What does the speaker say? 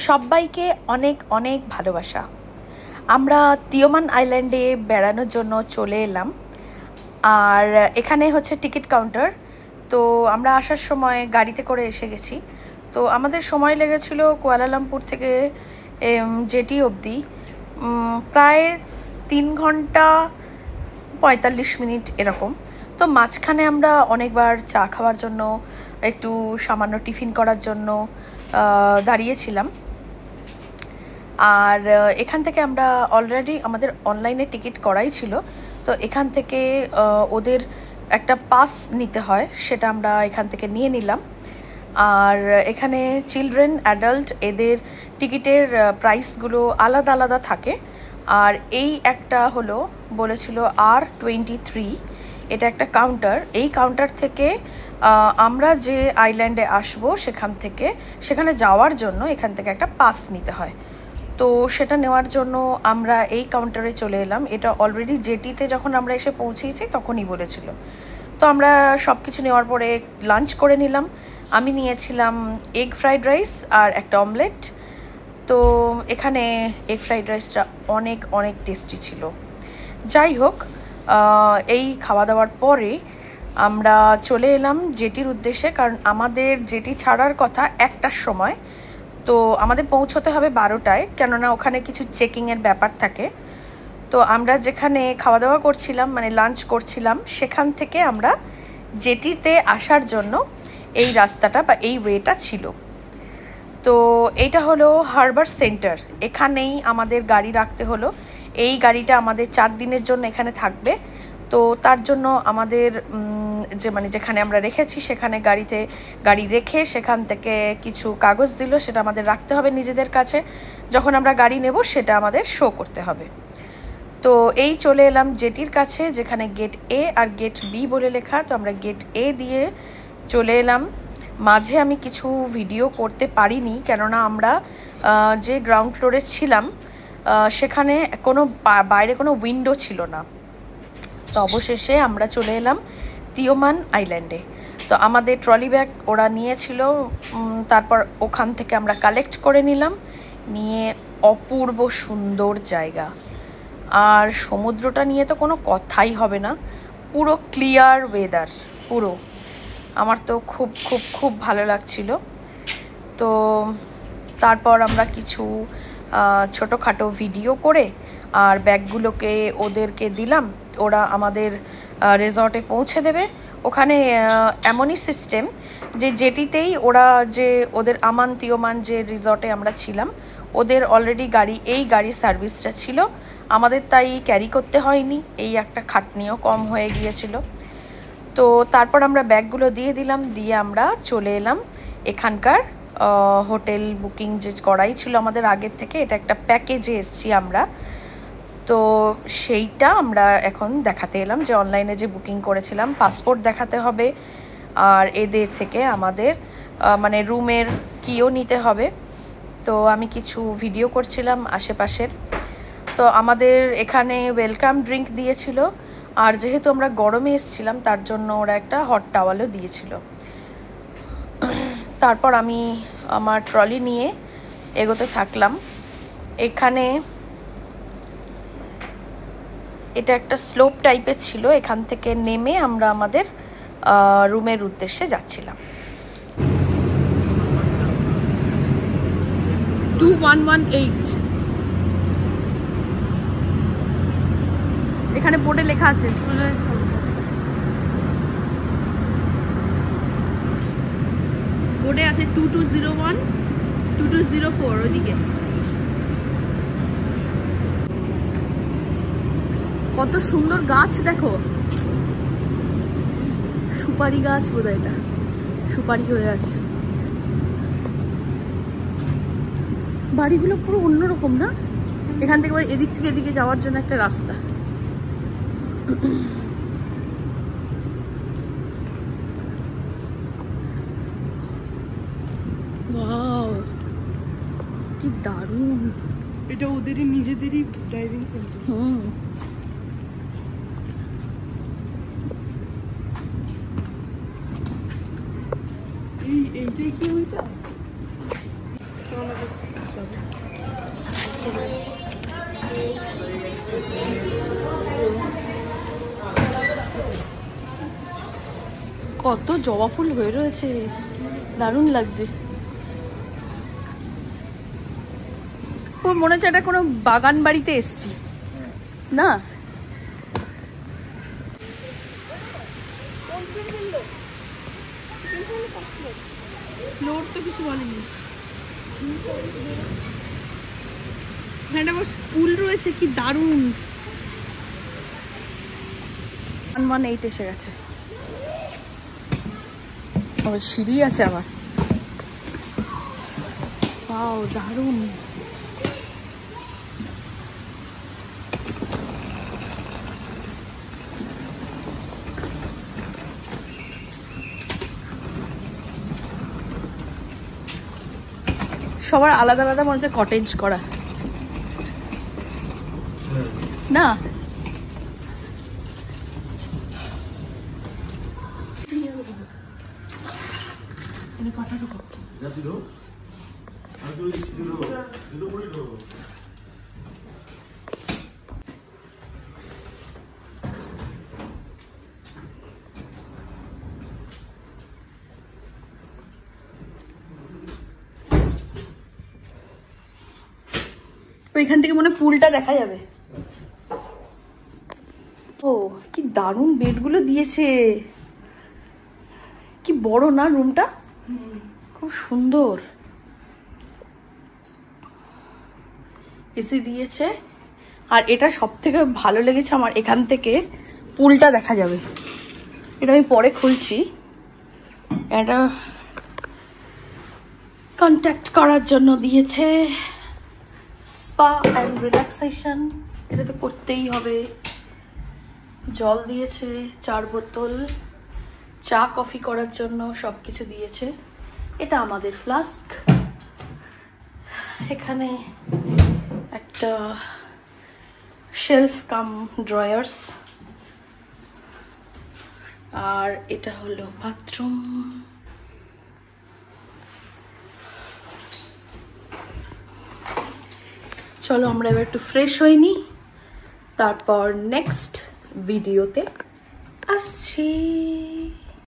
সবাইকে অনেক অনেক ভালোবাসা। আমরা তিওমান আইল্যান্ডে বেড়ানোর জন্য চলে এলাম। আর এখানে হচ্ছে টিকিট কাউন্টার। তো আমরা আসার সময় গাড়িতে করে এসে গেছি। তো আমাদের সময় লেগেছিল কুয়ালালামপুর থেকে জেটি অবধি প্রায় 3 ঘন্টা 45 মিনিট এরকম। তো মাঝখানে আমরা অনেকবার চা খাওয়ার জন্য, একটু সামান্য টিফিন করার জন্য দাঁড়িয়েছিলাম। আর এখান থেকে আমরা অলরেডি আমাদের অনলাইনে টিকিট করাই ছিল। তো এখান থেকে ওদের একটা পাস নিতে হয়, সেটা আমরা এখান থেকে নিয়ে নিলাম। আর এখানে চিলড্রেন, অ্যাডাল্ট এদের টিকিটের প্রাইসগুলো আলাদা আলাদা থাকে। আর এই একটা হলো বলেছিল R23, এটা একটা কাউন্টার। এই কাউন্টার থেকে আমরা যে আইল্যান্ডে আসবো সেখানে যাওয়ার জন্য এখান থেকে একটা পাস নিতে হয়। তো সেটা নেওয়ার জন্য আমরা এই কাউন্টারে চলে এলাম। এটা অলরেডি জেটিতে যখন আমরা এসে পৌঁছেছি তখনই বলেছিল। তো আমরা সব কিছু নেওয়ার পরে লাঞ্চ করে নিলাম। আমি নিয়েছিলাম এগ ফ্রাইড রাইস আর একটা অমলেট। তো এখানে এগ ফ্রাইড রাইসটা অনেক অনেক টেস্টি ছিল। যাই হোক, এই খাওয়া দাওয়ার পরে আমরা চলে এলাম জেটির উদ্দেশ্যে, কারণ আমাদের জেটি ছাড়ার কথা 1টার সময়। তো আমাদের পৌঁছতে হবে 12টায়, কেননা ওখানে কিছু চেকিংয়ের ব্যাপার থাকে। তো আমরা যেখানে খাওয়া দাওয়া করছিলাম, মানে লাঞ্চ করছিলাম, সেখান থেকে আমরা জেটিতে আসার জন্য এই রাস্তাটা বা এই ওয়েটা ছিল। তো এইটা হলো হারবার সেন্টার। এখানেই আমাদের গাড়ি রাখতে হলো। এই গাড়িটা আমাদের 4 দিনের জন্য এখানে থাকবে। তো তার জন্য আমাদের যেখানে আমরা রেখেছি সেখানে গাড়ি রেখে সেখান থেকে কিছু কাগজ দিল, সেটা আমাদের রাখতে হবে নিজেদের কাছে। যখন আমরা গাড়ি নেব সেটা আমাদের শো করতে হবে। তো এই চলে এলাম জেটির কাছে, যেখানে গেট এ আর গেট বি বলে লেখা। তো আমরা গেট এ দিয়ে চলে এলাম। মাঝে আমি কিছু ভিডিও করতে পারিনি, কেননা আমরা যে গ্রাউন্ড ফ্লোরে ছিলাম সেখানে বাইরে কোনো উইন্ডো ছিল না। তো অবশেষে আমরা চলে এলাম তিওমান আইল্যান্ডে। তো আমাদের ট্রলি ব্যাগ ওরা নিয়েছিল, তারপর ওখান থেকে আমরা কালেক্ট করে নিলাম। নিয়ে অপূর্ব সুন্দর জায়গা। আর সমুদ্রটা নিয়ে তো কোনো কথাই হবে না, পুরো ক্লিয়ার ওয়েদার পুরো। আমার তো খুব খুব খুব ভালো লাগছিল। তো তারপর আমরা কিছু ছোটোখাটো ভিডিও করে আর ব্যাগগুলোকে ওদেরকে দিলাম। ওরা আমাদের রিসর্টে পৌঁছে দেবে। ওখানে এমনই সিস্টেম যে জেটিতেই ওরা ওদের আমান তিওমান যে রিসর্টে আমরা ছিলাম, ওদের অলরেডি গাড়ির সার্ভিসটা ছিল। আমাদের তাই ক্যারি করতে হয়নি, এই একটা খাটনিও কম হয়ে গিয়েছিল। তো তারপর আমরা ব্যাগগুলো দিয়ে দিলাম, দিয়ে আমরা চলে এলাম এখানকার হোটেল বুকিং যে করাই ছিল আমাদের আগের থেকে। এটা একটা প্যাকেজে এসছি আমরা। তো সেইটা আমরা এখন দেখাতে এলাম, যে অনলাইনে যে বুকিং করেছিলাম পাসপোর্ট দেখাতে হবে। আর এদের থেকে আমাদের মানে রুমের কিও নিতে হবে। তো আমি কিছু ভিডিও করছিলাম আশেপাশের। তো আমাদের এখানে ওয়েলকাম ড্রিঙ্ক দিয়েছিল। আর যেহেতু আমরা গরমে এসেছিলাম তার জন্য ওরা একটা হট টাওয়ালও দিয়েছিল। তারপর আমি আমার ট্রলি নিয়ে এগোতে থাকলাম। এখানে এটা একটা স্লোপ টাইপের ছিল, এখান থেকে নেমে আমরা আমাদের রুমের উদ্দেশ্যে যাচ্ছিলাম। 2118 এখানে বোর্ডে লেখা আছে। বোর্ডে আছে 2201 2204 ওইদিকে। কত সুন্দর গাছ দেখো, সুপারি গাছ বোধহয়, এটা সুপারি হয়ে আছে। বাড়িগুলো পুরো অন্যরকম না? এখান থেকে এদিক থেকে এদিকে যাওয়ার জন্য একটা রাস্তা। ওয়াও, কি দারুণ! এটা ওদেরই নিজেদেরই ড্রাইভিং সেন্টার। এইটাই কি ওইটা? দেখিয়ে দেবে। কত জবা ফুল হয়ে রয়েছে, দারুণ লাগছে। ওর মনে হচ্ছে এটা কোনো বাগান বাড়িতে এসছি না। ফ্লোর তো কিছু বলেনি। এখানে আবার স্কুল রয়েছে, কি দারুণ। 118 এসে গেছে। আবার সিঁড়ি আছে আবার, ওয়াও দারুণ। সবার আলাদা আলাদা মনে হচ্ছে কটেজ করা না। ওইখান থেকে মনে পুলটা দেখা যাবে। ও কি দারুণ বেডগুলো দিয়েছে, কি বড় না রুমটা, খুব সুন্দর। এসি দিয়েছে, আর এটা সব থেকে ভালো লেগেছে আমার, এখান থেকে পুলটা দেখা যাবে। এটা আমি পরে খুলছি। এটা কন্ট্যাক্ট করার জন্য দিয়েছে, স্পা অ্যান্ড রিল্যাক্সেশন, এটা তো করতেই হবে। জল দিয়েছে, 4 বোতল, চা কফি করার জন্য সব কিছু দিয়েছে। এটা আমাদের ফ্লাস্ক। এখানে একটা শেলফ কাম ড্রয়ার্স, আর এটা হলো বাথরুম। চলো আমরা এবার একটু ফ্রেশ হয়ে নিই, তারপর নেক্সট ভিডিওতে আসছি।